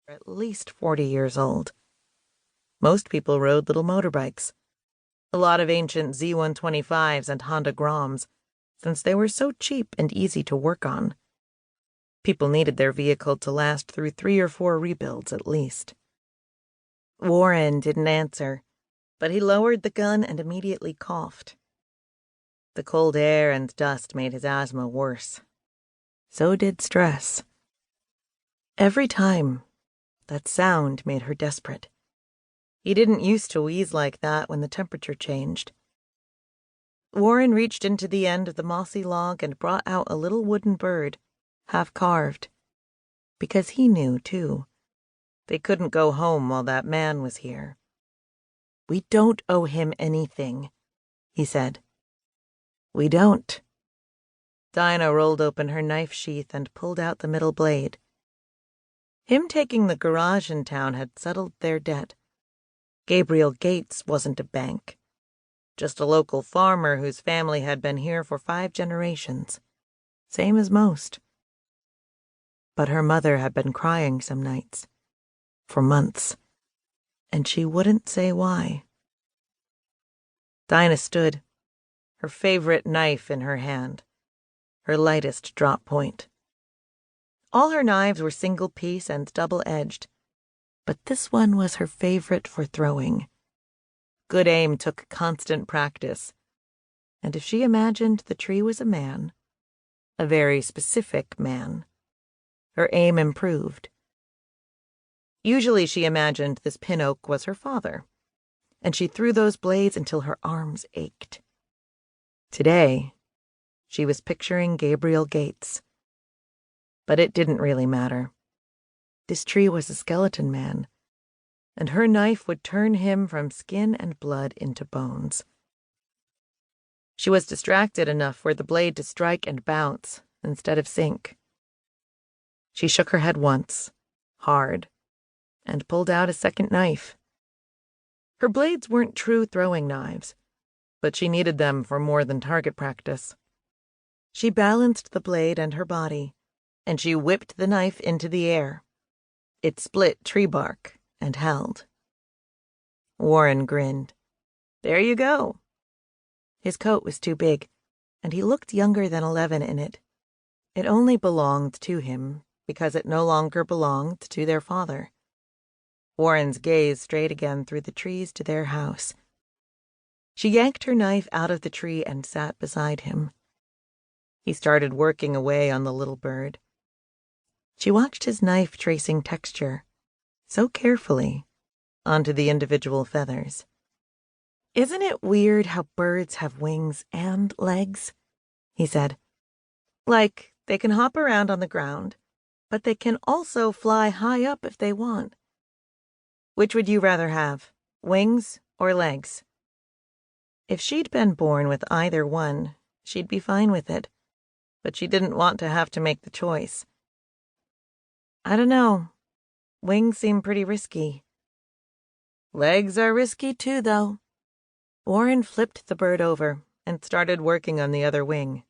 at least 40 years old. Most people rode little motorbikes, a lot of ancient Z125s and Honda Groms, since they were so cheap and easy to work on. People needed their vehicle to last through 3 or 4 rebuilds at least. Warren didn't answer, but he lowered the gun and immediately coughed. The cold air and dust made his asthma worse. So did stress. Every time, that sound made her desperate. He didn't used to wheeze like that when the temperature changed. Warren reached into the end of the mossy log and brought out a little wooden bird, half carved. Because he knew, too. They couldn't go home while that man was here. "We don't owe him anything," he said. "We don't." Dinah rolled open her knife sheath and pulled out the middle blade. Him taking the garage in town had settled their debt. Gabriel Gates wasn't a bank, just a local farmer whose family had been here for 5 generations, same as most. But her mother had been crying some nights, for months, and she wouldn't say why. Dinah stood, her favorite knife in her hand, her lightest drop point. All her knives were single-piece and double-edged, but this one was her favorite for throwing. Good aim took constant practice, and if she imagined the tree was a man, a very specific man, her aim improved. Usually she imagined this pin oak was her father, and she threw those blades until her arms ached. Today, she was picturing Gabriel Gates. But it didn't really matter. This tree was a skeleton man, and her knife would turn him from skin and blood into bones. She was distracted enough for the blade to strike and bounce instead of sink. She shook her head once, hard, and pulled out a second knife. Her blades weren't true throwing knives, but she needed them for more than target practice. She balanced the blade and her body, and she whipped the knife into the air. It split tree bark and held. Warren grinned. "There you go." His coat was too big, and he looked younger than 11 in it. It only belonged to him because it no longer belonged to their father. Warren's gaze strayed again through the trees to their house. She yanked her knife out of the tree and sat beside him. He started working away on the little bird. She watched his knife tracing texture, so carefully, onto the individual feathers. "Isn't it weird how birds have wings and legs?" he said. "Like, they can hop around on the ground, but they can also fly high up if they want. Which would you rather have, wings or legs?" If she'd been born with either one, she'd be fine with it, but she didn't want to have to make the choice. "I don't know. Wings seem pretty risky." "Legs are risky too, though." Warren flipped the bird over and started working on the other wing.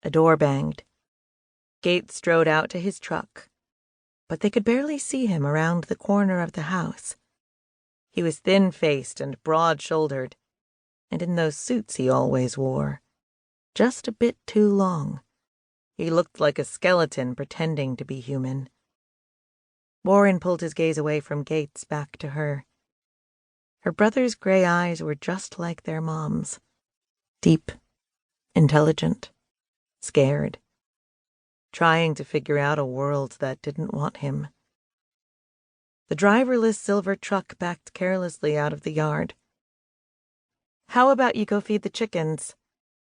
A door banged. Gates strode out to his truck, but they could barely see him around the corner of the house. He was thin-faced and broad-shouldered, and in those suits he always wore, just a bit too long. He looked like a skeleton pretending to be human. Warren pulled his gaze away from Gates back to her. Her brother's gray eyes were just like their mom's. Deep, intelligent, scared, trying to figure out a world that didn't want him. The driverless silver truck backed carelessly out of the yard. "How about you go feed the chickens?"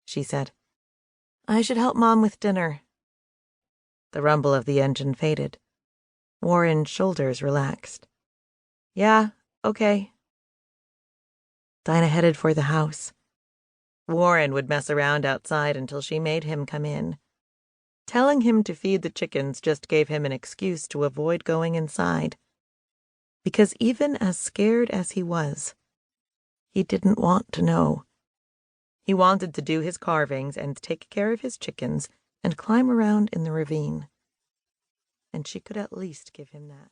she said. "I should help Mom with dinner." The rumble of the engine faded. Warren's shoulders relaxed. "Yeah, okay." Dinah headed for the house. Warren would mess around outside until she made him come in. Telling him to feed the chickens just gave him an excuse to avoid going inside. Because even as scared as he was, he didn't want to know. He wanted to do his carvings and take care of his chickens and climb around in the ravine. And she could at least give him that.